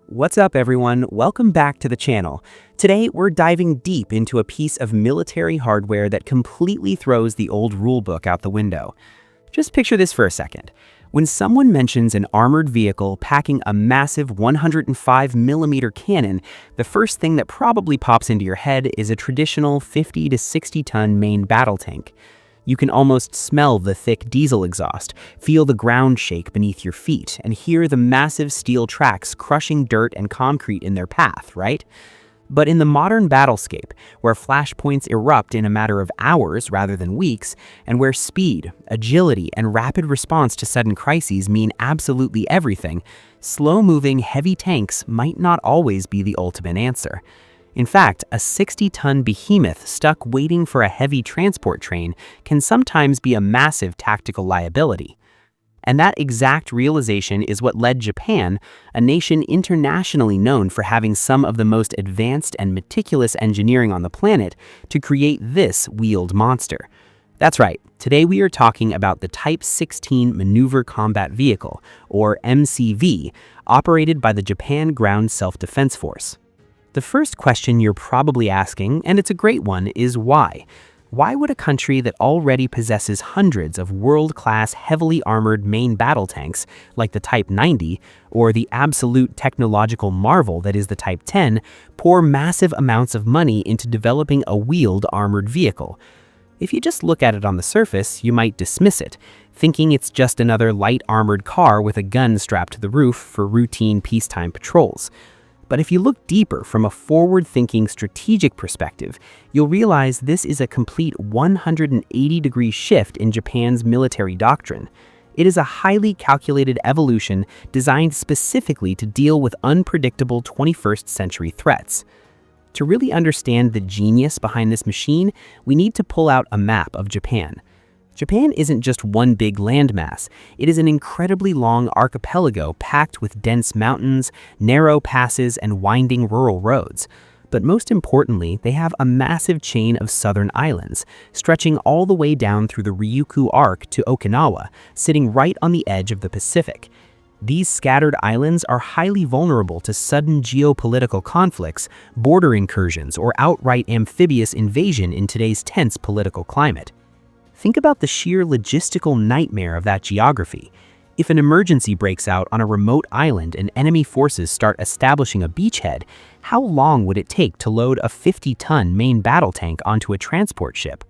What's up, everyone? Welcome back to the channel. Today, we're diving deep into a piece of military hardware that completely throws the old rulebook out the window. Just picture this for a second. When someone mentions an armored vehicle packing a massive 105mm cannon, the first thing that probably pops into your head is a traditional 50 to 60-ton main battle tank. You can almost smell the thick diesel exhaust, feel the ground shake beneath your feet, and hear the massive steel tracks crushing dirt and concrete in their path, right? But in the modern battlescape, where flashpoints erupt in a matter of hours rather than weeks, and where speed, agility, and rapid response to sudden crises mean absolutely everything, slow-moving heavy tanks might not always be the ultimate answer. In fact, a 60-ton behemoth stuck waiting for a heavy transport train can sometimes be a massive tactical liability. And that exact realization is what led Japan, a nation internationally known for having some of the most advanced and meticulous engineering on the planet, to create this wheeled monster. That's right, today we are talking about the Type 16 Maneuver Combat Vehicle, or MCV, operated by the Japan Ground Self-Defense Force. The first question you're probably asking, and it's a great one, is why? Why would a country that already possesses hundreds of world-class heavily armored main battle tanks, like the Type 90, or the absolute technological marvel that is the Type 10, pour massive amounts of money into developing a wheeled armored vehicle? If you just look at it on the surface, you might dismiss it, thinking it's just another light armored car with a gun strapped to the roof for routine peacetime patrols. But if you look deeper from a forward-thinking strategic perspective, you'll realize this is a complete 180-degree shift in Japan's military doctrine. It is a highly calculated evolution designed specifically to deal with unpredictable 21st century threats. To really understand the genius behind this machine, we need to pull out a map of Japan. Japan isn't just one big landmass. It is an incredibly long archipelago packed with dense mountains, narrow passes, and winding rural roads. But most importantly, they have a massive chain of southern islands, stretching all the way down through the Ryukyu Arc to Okinawa, sitting right on the edge of the Pacific. These scattered islands are highly vulnerable to sudden geopolitical conflicts, border incursions, or outright amphibious invasion in today's tense political climate. Think about the sheer logistical nightmare of that geography. If an emergency breaks out on a remote island and enemy forces start establishing a beachhead, how long would it take to load a 50-ton main battle tank onto a transport ship?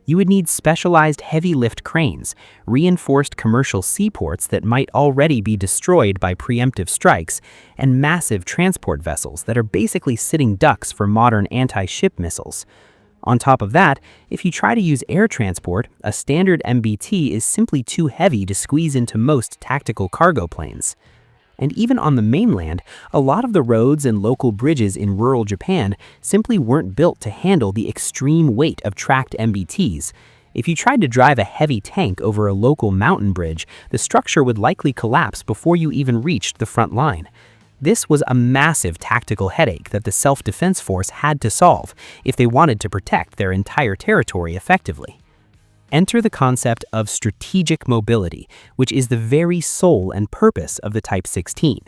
You would need specialized heavy-lift cranes, reinforced commercial seaports that might already be destroyed by preemptive strikes, and massive transport vessels that are basically sitting ducks for modern anti-ship missiles. On top of that, if you try to use air transport, a standard MBT is simply too heavy to squeeze into most tactical cargo planes. And even on the mainland, a lot of the roads and local bridges in rural Japan simply weren't built to handle the extreme weight of tracked MBTs. If you tried to drive a heavy tank over a local mountain bridge, the structure would likely collapse before you even reached the front line. This was a massive tactical headache that the Self-Defense Force had to solve if they wanted to protect their entire territory effectively. Enter the concept of strategic mobility, which is the very soul and purpose of the Type 16.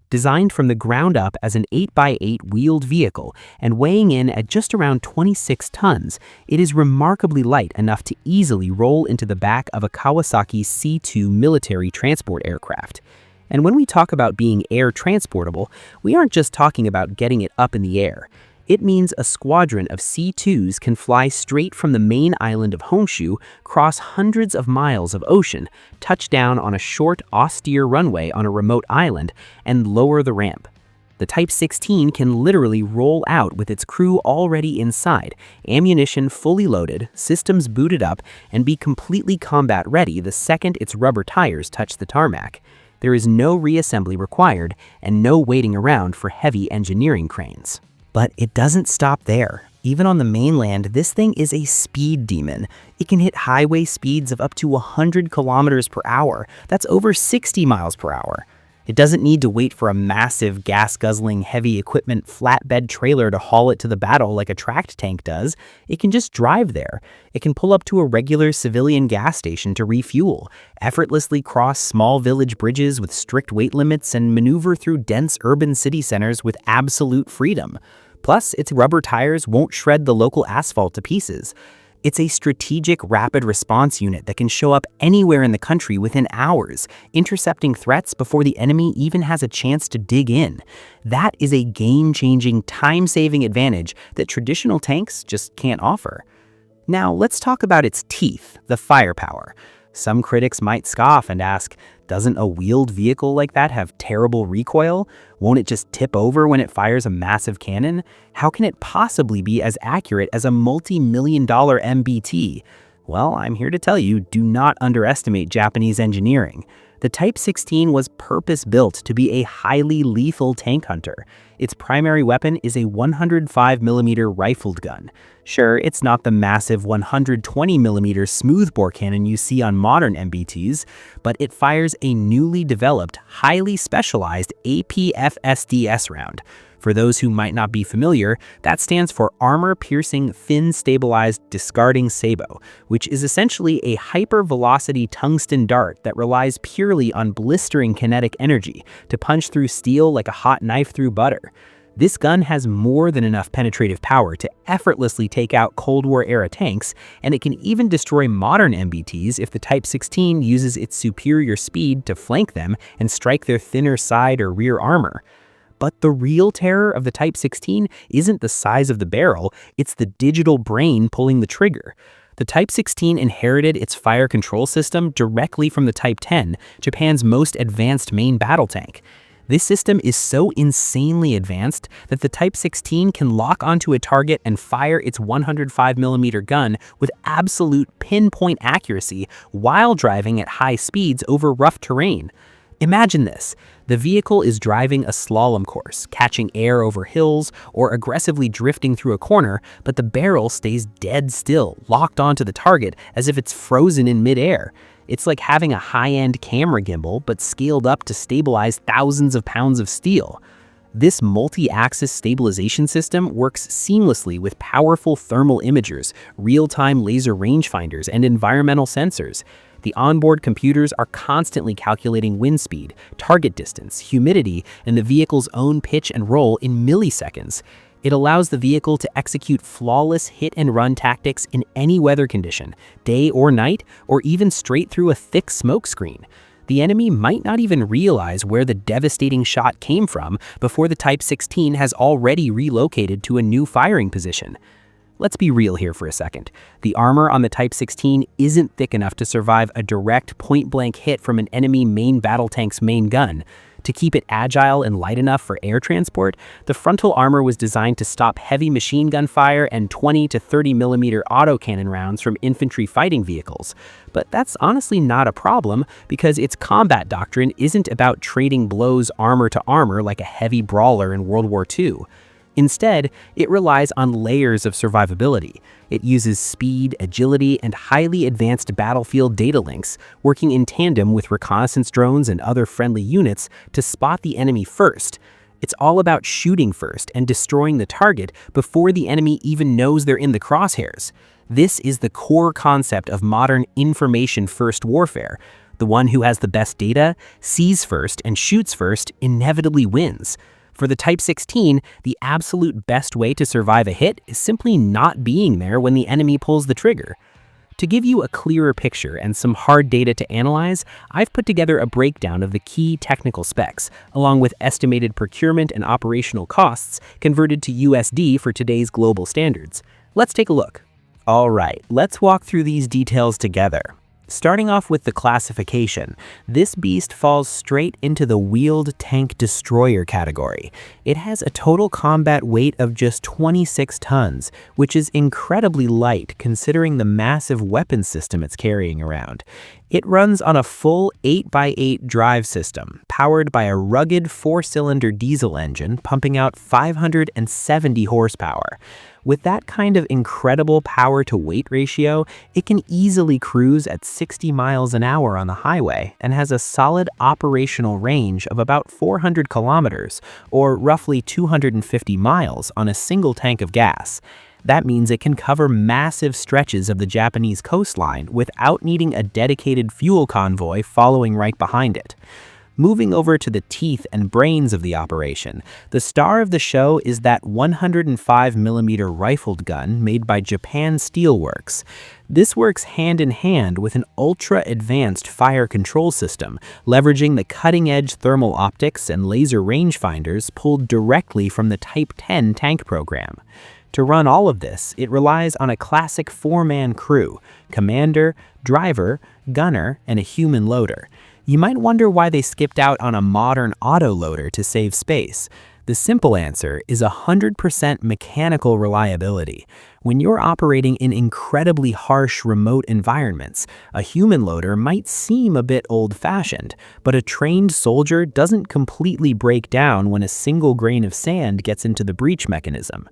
Designed from the ground up as an 8x8 wheeled vehicle and weighing in at just around 26 tons, it is remarkably light enough to easily roll into the back of a Kawasaki C2 military transport aircraft. And when we talk about being air transportable, we aren't just talking about getting it up in the air. It means a squadron of C2s can fly straight from the main island of Honshu, cross hundreds of miles of ocean, touch down on a short, austere runway on a remote island, and lower the ramp. The Type 16 can literally roll out with its crew already inside, ammunition fully loaded, systems booted up, and be completely combat ready the second its rubber tires touch the tarmac. There is no reassembly required and no waiting around for heavy engineering cranes. But it doesn't stop there. Even on the mainland, this thing is a speed demon. It can hit highway speeds of up to 100 kilometers per hour. That's over 60 miles per hour. It doesn't need to wait for a massive gas-guzzling heavy equipment flatbed trailer to haul it to the battle like a tracked tank does. It can just drive there. It can pull up to a regular civilian gas station to refuel, effortlessly cross small village bridges with strict weight limits, and maneuver through dense urban city centers with absolute freedom. Plus, its rubber tires won't shred the local asphalt to pieces. It's a strategic rapid response unit that can show up anywhere in the country within hours, intercepting threats before the enemy even has a chance to dig in. That is a game-changing, time-saving advantage that traditional tanks just can't offer. Now, let's talk about its teeth, the firepower. Some critics might scoff and ask, doesn't a wheeled vehicle like that have terrible recoil? Won't it just tip over when it fires a massive cannon? How can it possibly be as accurate as a multi-million-dollar MBT? Well, I'm here to tell you, do not underestimate Japanese engineering. The Type 16 was purpose-built to be a highly lethal tank hunter. Its primary weapon is a 105mm rifled gun. Sure, it's not the massive 120mm smoothbore cannon you see on modern MBTs, but it fires a newly developed, highly specialized APFSDS round. For those who might not be familiar, that stands for Armor-Piercing Fin-Stabilized Discarding Sabot, which is essentially a hyper-velocity tungsten dart that relies purely on blistering kinetic energy to punch through steel like a hot knife through butter. This gun has more than enough penetrative power to effortlessly take out Cold War-era tanks, and it can even destroy modern MBTs if the Type 16 uses its superior speed to flank them and strike their thinner side or rear armor. But the real terror of the Type 16 isn't the size of the barrel, it's the digital brain pulling the trigger. The Type 16 inherited its fire control system directly from the Type 10, Japan's most advanced main battle tank. This system is so insanely advanced that the Type 16 can lock onto a target and fire its 105mm gun with absolute pinpoint accuracy while driving at high speeds over rough terrain. Imagine this. The vehicle is driving a slalom course, catching air over hills, or aggressively drifting through a corner, but the barrel stays dead still, locked onto the target as if it's frozen in midair. It's like having a high-end camera gimbal, but scaled up to stabilize thousands of pounds of steel. This multi-axis stabilization system works seamlessly with powerful thermal imagers, real-time laser rangefinders, and environmental sensors. The onboard computers are constantly calculating wind speed, target distance, humidity, and the vehicle's own pitch and roll in milliseconds. It allows the vehicle to execute flawless hit-and-run tactics in any weather condition, day or night, or even straight through a thick smoke screen. The enemy might not even realize where the devastating shot came from before the Type 16 has already relocated to a new firing position. Let's be real here for a second. The armor on the Type 16 isn't thick enough to survive a direct point-blank hit from an enemy main battle tank's main gun. To keep it agile and light enough for air transport, the frontal armor was designed to stop heavy machine gun fire and 20 to 30mm autocannon rounds from infantry fighting vehicles. But that's honestly not a problem because its combat doctrine isn't about trading blows armor to armor like a heavy brawler in World War II. Instead, it relies on layers of survivability. It uses speed, agility, and highly advanced battlefield data links, working in tandem with reconnaissance drones and other friendly units to spot the enemy first. It's all about shooting first and destroying the target before the enemy even knows they're in the crosshairs. This is the core concept of modern information-first warfare. The one who has the best data, sees first, and shoots first inevitably wins. For the Type 16, the absolute best way to survive a hit is simply not being there when the enemy pulls the trigger. To give you a clearer picture and some hard data to analyze, I've put together a breakdown of the key technical specs, along with estimated procurement and operational costs converted to USD for today's global standards. Let's take a look. All right, let's walk through these details together. Starting off with the classification, this beast falls straight into the wheeled tank destroyer category. It has a total combat weight of just 26 tons, which is incredibly light considering the massive weapon system it's carrying around. It runs on a full 8x8 drive system, powered by a rugged 4-cylinder diesel engine pumping out 570 horsepower. With that kind of incredible power-to-weight ratio, it can easily cruise at 60 miles an hour on the highway and has a solid operational range of about 400 kilometers, or roughly 250 miles on a single tank of gas. That means it can cover massive stretches of the Japanese coastline without needing a dedicated fuel convoy following right behind it. Moving over to the teeth and brains of the operation, the star of the show is that 105mm rifled gun made by Japan Steel Works. This works hand in hand with an ultra-advanced fire control system, leveraging the cutting-edge thermal optics and laser rangefinders pulled directly from the Type 10 tank program. To run all of this, it relies on a classic four-man crew: commander, driver, gunner, and a human loader. You might wonder why they skipped out on a modern autoloader to save space. The simple answer is 100% mechanical reliability. When you're operating in incredibly harsh remote environments, a human loader might seem a bit old-fashioned, but a trained soldier doesn't completely break down when a single grain of sand gets into the breech mechanism.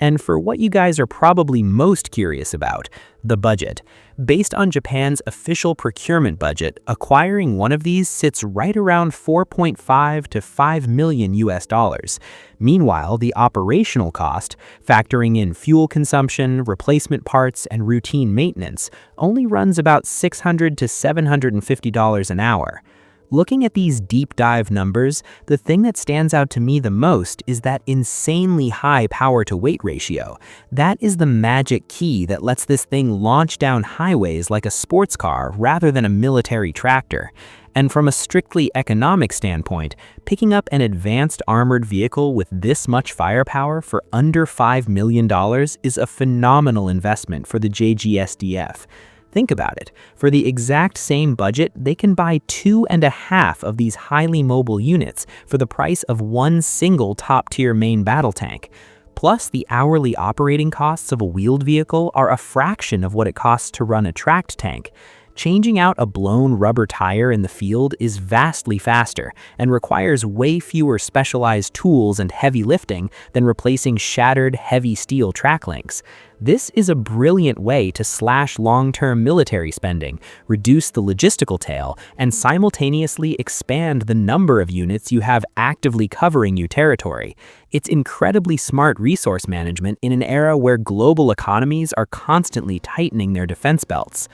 And for what you guys are probably most curious about, the budget. Based on Japan's official procurement budget, acquiring one of these sits right around 4.5 to 5 million US dollars. Meanwhile, the operational cost, factoring in fuel consumption, replacement parts, and routine maintenance, only runs about $600 to $750 an hour. Looking at these deep dive numbers, the thing that stands out to me the most is that insanely high power-to-weight ratio. That is the magic key that lets this thing launch down highways like a sports car rather than a military tractor. And from a strictly economic standpoint, picking up an advanced armored vehicle with this much firepower for under $5 million is a phenomenal investment for the JGSDF. Think about it. For the exact same budget, they can buy 2.5 of these highly mobile units for the price of one single top-tier main battle tank. Plus, the hourly operating costs of a wheeled vehicle are a fraction of what it costs to run a tracked tank. Changing out a blown rubber tire in the field is vastly faster and requires way fewer specialized tools and heavy lifting than replacing shattered, heavy steel track links. This is a brilliant way to slash long-term military spending, reduce the logistical tail, and simultaneously expand the number of units you have actively covering your territory. It's incredibly smart resource management in an era where global economies are constantly tightening their defense belts.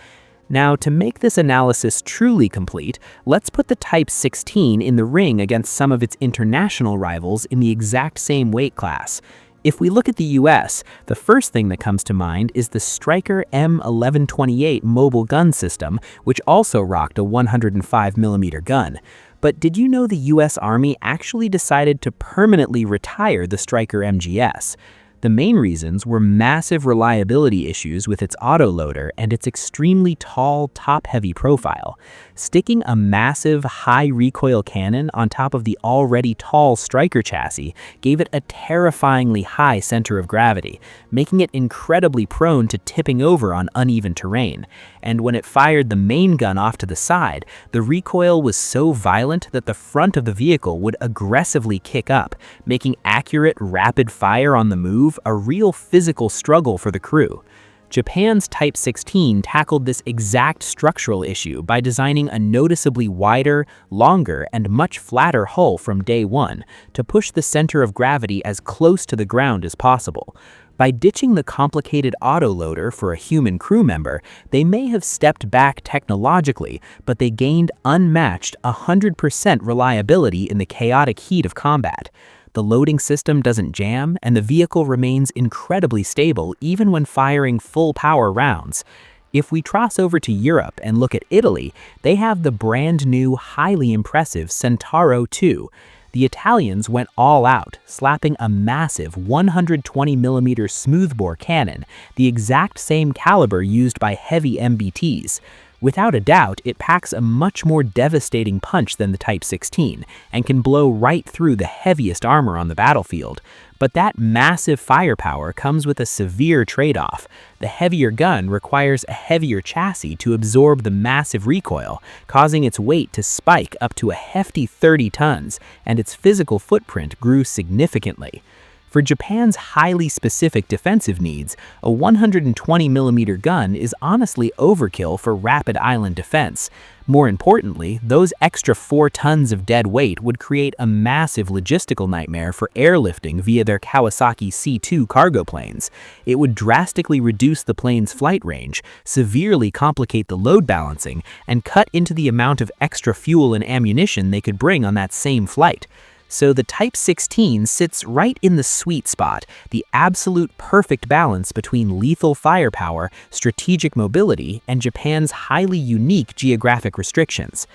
Now, to make this analysis truly complete, let's put the Type 16 in the ring against some of its international rivals in the exact same weight class. If we look at the US, the first thing that comes to mind is the Stryker M1128 mobile gun system, which also rocked a 105mm gun. But did you know the US Army actually decided to permanently retire the Stryker MGS? The main reasons were massive reliability issues with its autoloader and its extremely tall, top-heavy profile. Sticking a massive, high-recoil cannon on top of the already tall Stryker chassis gave it a terrifyingly high center of gravity, making it incredibly prone to tipping over on uneven terrain. And when it fired the main gun off to the side, the recoil was so violent that the front of the vehicle would aggressively kick up, making accurate, rapid fire on the move a real physical struggle for the crew. Japan's Type 16 tackled this exact structural issue by designing a noticeably wider, longer, and much flatter hull from day one to push the center of gravity as close to the ground as possible. By ditching the complicated autoloader for a human crew member, they may have stepped back technologically, but they gained unmatched 100% reliability in the chaotic heat of combat. The loading system doesn't jam, and the vehicle remains incredibly stable even when firing full-power rounds. If we cross over to Europe and look at Italy, they have the brand new, highly impressive Centauro II. The Italians went all out, slapping a massive 120mm smoothbore cannon, the exact same caliber used by heavy MBTs. Without a doubt, it packs a much more devastating punch than the Type 16 and can blow right through the heaviest armor on the battlefield. But that massive firepower comes with a severe trade-off. The heavier gun requires a heavier chassis to absorb the massive recoil, causing its weight to spike up to a hefty 30 tons, and its physical footprint grew significantly. For Japan's highly specific defensive needs, a 120mm gun is honestly overkill for rapid island defense. More importantly, those extra 4 tons of dead weight would create a massive logistical nightmare for airlifting via their Kawasaki C2 cargo planes. It would drastically reduce the plane's flight range, severely complicate the load balancing, and cut into the amount of extra fuel and ammunition they could bring on that same flight. So the Type 16 sits right in the sweet spot, the absolute perfect balance between lethal firepower, strategic mobility, and Japan's highly unique geographic restrictions.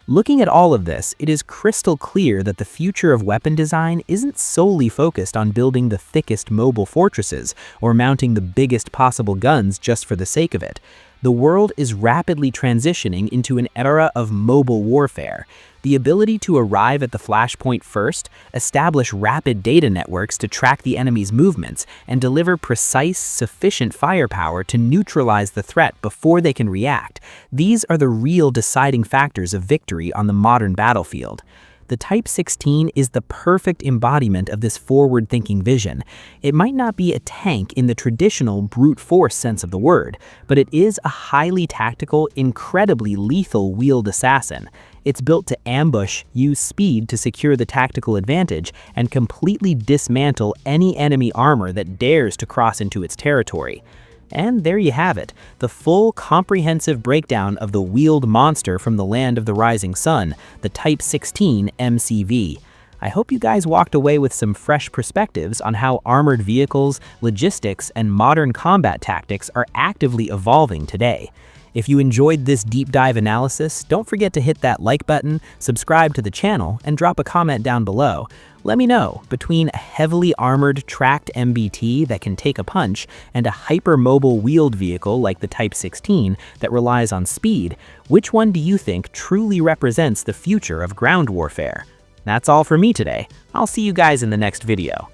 Looking at all of this, it is crystal clear that the future of weapon design isn't solely focused on building the thickest mobile fortresses or mounting the biggest possible guns just for the sake of it. The world is rapidly transitioning into an era of mobile warfare. The ability to arrive at the flashpoint first, establish rapid data networks to track the enemy's movements, and deliver precise, sufficient firepower to neutralize the threat before they can react. These are the real deciding factors of victory on the modern battlefield. The Type 16 is the perfect embodiment of this forward-thinking vision. It might not be a tank in the traditional brute force sense of the word, but it is a highly tactical, incredibly lethal wheeled assassin. It's built to ambush, use speed to secure the tactical advantage, and completely dismantle any enemy armor that dares to cross into its territory. And there you have it, the full, comprehensive breakdown of the wheeled monster from the land of the rising sun, the Type 16 MCV. I hope you guys walked away with some fresh perspectives on how armored vehicles, logistics, and modern combat tactics are actively evolving today. If you enjoyed this deep dive analysis, don't forget to hit that like button, subscribe to the channel, and drop a comment down below. Let me know, between a heavily armored tracked MBT that can take a punch and a hyper-mobile wheeled vehicle like the Type 16 that relies on speed, which one do you think truly represents the future of ground warfare? That's all for me today. I'll see you guys in the next video.